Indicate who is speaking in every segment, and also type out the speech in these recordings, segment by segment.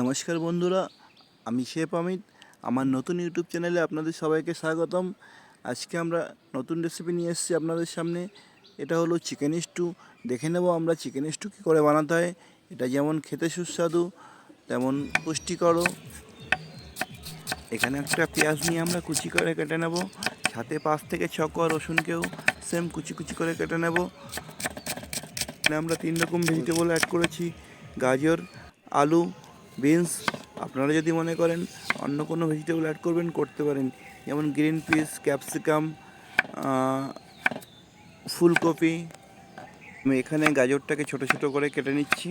Speaker 1: নমস্কার বন্ধুরা, আমি শেফ অমিত। আমার নতুন ইউটিউব চ্যানেলে আপনাদের সবাইকে স্বাগতম। আজকে আমরা নতুন রেসিপি নিয়ে এসেছি আপনাদের সামনে। এটা হলো চিকেন স্টু। দেখে নেব আমরা চিকেন স্টু কী করে বানাতে হয়। এটা যেমন খেতে সুস্বাদু তেমন পুষ্টিকরও। এখানে একটা পেঁয়াজ নিয়ে আমরা কুচি করে কেটে নেব। সাথে 5 থেকে 6 কোয়া রসুনকেও সেম কুচি কুচি করে কেটে নেব। এখানে আমরা 3 রকম ভেজিটেবল অ্যাড করেছি: গাজর, আলু, বিনস। আপনারা যদি মনে করেন অন্য কোনো ভেজিটেবল অ্যাড করবেন করতে পারেন, যেমন গ্রিন পিস, ক্যাপসিকাম, ফুলকপি। আমি এখানে গাজরটাকে ছোট ছোট করে কেটে নিচ্ছি,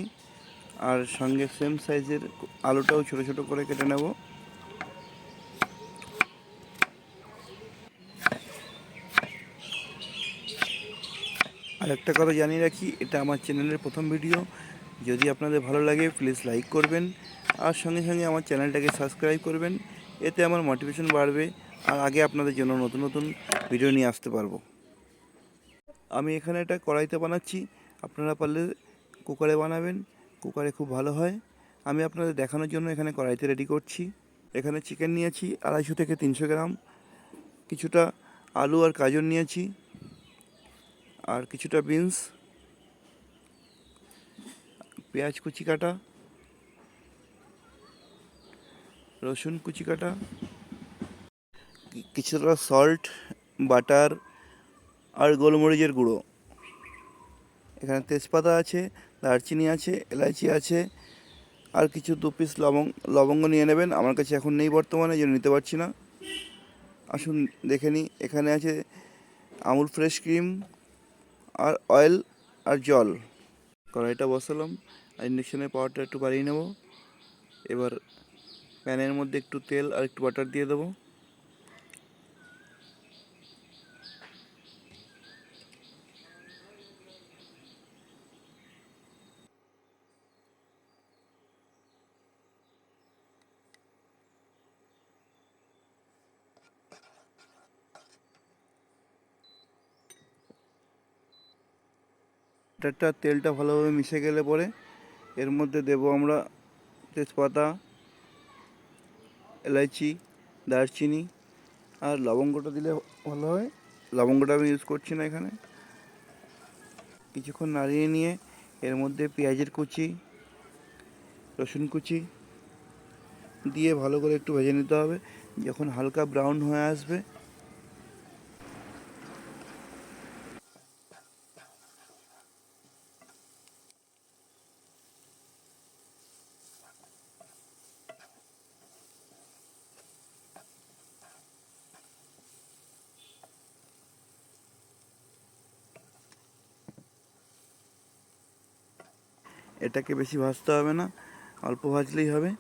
Speaker 1: আর সঙ্গে সেম সাইজের আলুটাও ছোট ছোট করে কেটে নেব। আর একটা কথা জানিয়ে রাখি, এটা আমার চ্যানেলের প্রথম ভিডিও। যদি আপনাদের ভালো লাগে প্লিজ লাইক করবেন, আর সঙ্গে সঙ্গে আমার চ্যানেলটাকে সাবস্ক্রাইব করবেন। এতে আমার মোটিভেশন বাড়বে, আর আগে আপনাদের জন্য নতুন নতুন ভিডিও নিয়ে আসতে পারবো। আমি এখানে একটা কড়াইতে বানাচ্ছি, আপনারা পারলে কুকারে বানাবেন, কুকারে খুব ভালো হয়। আমি আপনাদের দেখানোর জন্য এখানে কড়াইতে রেডি করছি। এখানে চিকেন নিয়েছি 250 থেকে 300 গ্রাম, কিছুটা আলু আর গাজর নিয়েছি, আর কিছুটা বিনস, পেঁয়াজ কুচি কাটা, রসুন কুচি কাটা, কিছুটা সল্ট, বাটার আর গোলমরিচের গুঁড়ো। এখানে তেজপাতা আছে, দারচিনি আছে, এলাচি আছে, আর কিছু 2 পিস লবঙ্গ নিয়ে নেবেন। আমার কাছে এখন নেই বর্তমানে, যেন নিতে পারছি না। আসুন দেখে নিই। এখানে আছে আমুল ফ্রেশ ক্রিম, আর অয়েল, আর জল। কড়াইটা বসালাম, আর ইন্ডাকশানের পাওয়ারটা একটু বাড়িয়ে নেব। এবার প্যানের মধ্যে একটু তেল আর একটু বাটার দিয়ে দেবো। বাটারটা তেলটা ভালোভাবে মিশে গেলে পরে এর মধ্যে দেবো আমরা তেজপাতা, এলাচি, দারচিনি, আর লবঙ্গটা দিলে ভালো হয়। লবঙ্গটা আমি ইউজ করছি না এখানে। কিছুক্ষণ নাড়িয়ে নিয়ে এর মধ্যে পেঁয়াজের কুচি, রসুন কুচি দিয়ে ভালো করে একটু ভেজে নিতে হবে। যখন হালকা ব্রাউন হয়ে আসবে এটাকে বেশি ভাজতে হবে না, অল্প ভাজলেই হবে।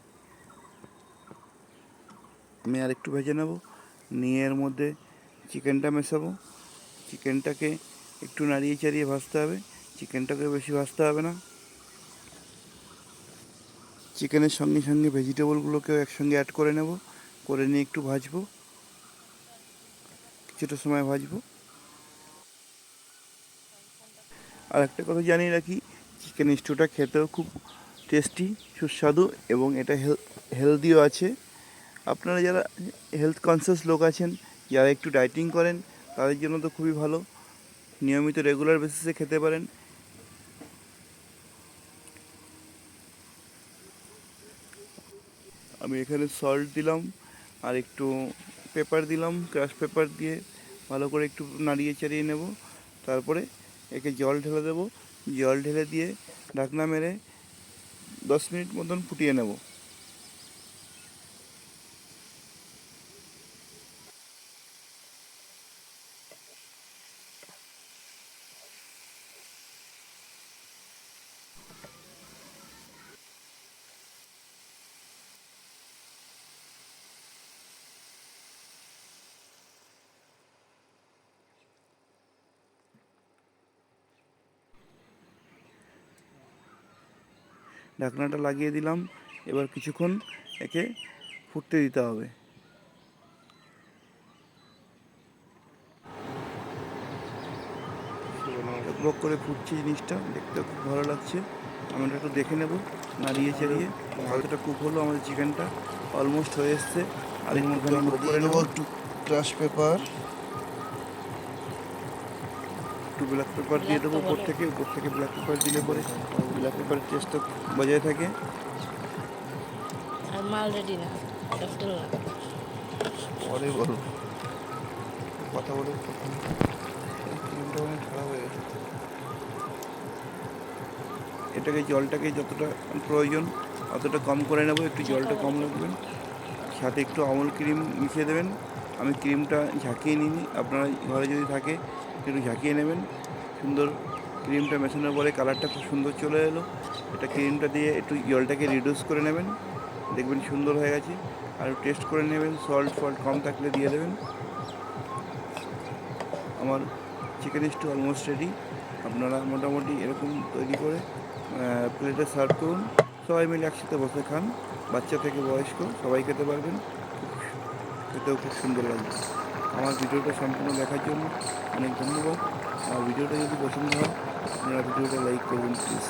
Speaker 1: আমি আর একটু ভেজে নেব, নিয়ে এর মধ্যে চিকেনটা মেশাবো। চিকেনটাকে একটু নাড়িয়ে চাড়িয়ে ভাজতে হবে, চিকেনটাকে বেশি ভাজতে হবে না। চিকেনের সঙ্গে সঙ্গে ভেজিটেবলগুলোকেও একসঙ্গে অ্যাড করে নেব, করে নিয়ে একটু ভাজবো, কিছুটা সময় ভাজবো। আর একটা কথা জানিয়ে রাখি, চিকেন স্টুটা খেতেও খুব টেস্টি, সুস্বাদু, এবং এটা হেলদিও আছে। আপনারা যারা হেলথ কনসিয়াস লোক আছেন, যারা একটু ডায়েটিং করেন, তাদের জন্য তো খুবই ভালো। নিয়মিত রেগুলার বেসিসে খেতে পারেন। আমি এখানে সল্ট দিলাম, আর একটু পেপার দিলাম, ক্রাশ পেপার দিয়ে ভালো করে একটু নাড়িয়ে চাড়িয়ে নেব। তারপরে একে জল ঢেলে দেবো, জল ঢেলে দিয়ে ঢাকনা মেরে 10 মিনিট মতন ফুটিয়ে নেব। ঢাকনাটা লাগিয়ে দিলাম। এবার কিছুক্ষণ একে ফুটতে দিতে হবে। টকবক করে ফুটছে, জিনিসটা দেখতে খুব ভালো লাগছে। আমরা একটু দেখে নেব নাড়িয়ে চাড়িয়ে কতটা কুক হলো। আমাদের চিকেনটা অলমোস্ট হয়ে এসছে। আর একটুখানি কুক করে নেব।
Speaker 2: একটু ক্রাশ পেপার,
Speaker 1: একটু ব্ল্যাক পেপার দিয়ে দেবো উপর থেকে ব্ল্যাক পেপার দিলে পরে ব্ল্যাক পেপারের টেস্টটা বজায় থাকে।
Speaker 3: আর মাল রেডি না, এটা ফুল না।
Speaker 1: পরে বলো, কথা বলে ক্রিমটা অনেক খারাপ হয়ে গেছে। জলটাকে যতটা প্রয়োজন অতটা কম করে নেব, একটু জলটা কম রাখবেন। সাথে একটু আমুল ক্রিম মিশিয়ে দেবেন। আমি ক্রিমটা ঝাঁকিয়ে নিইনি, আপনারা ঘরে যদি থাকে একটু ঝাঁকিয়ে নেবেন। সুন্দর ক্রিমটা মেশানোর পরে কালারটা খুব সুন্দর চলে এলো। এটা ক্রিমটা দিয়ে একটু জলটাকে রিডিউস করে নেবেন, দেখবেন সুন্দর হয়ে গেছে। আর টেস্ট করে নেবেন, সল্ট কম থাকলে দিয়ে দেবেন। আমার চিকেন স্টু অলমোস্ট রেডি। আপনারা মোটামুটি এরকম তৈরি করে প্লেটে সার্ভ করুন। সবাই মিলে একসাথে বসে খান, বাচ্চা থেকে বয়স্ক সবাই খেতে পারবেন। খেতেও খুব সুন্দর লাগবে। আমার ভিডিওটা সম্পূর্ণ দেখার জন্য অনেক ধন্যবাদ। আমার ভিডিওটা যদি পছন্দ হয় আপনারা ভিডিওটা লাইক করবেন প্লিজ।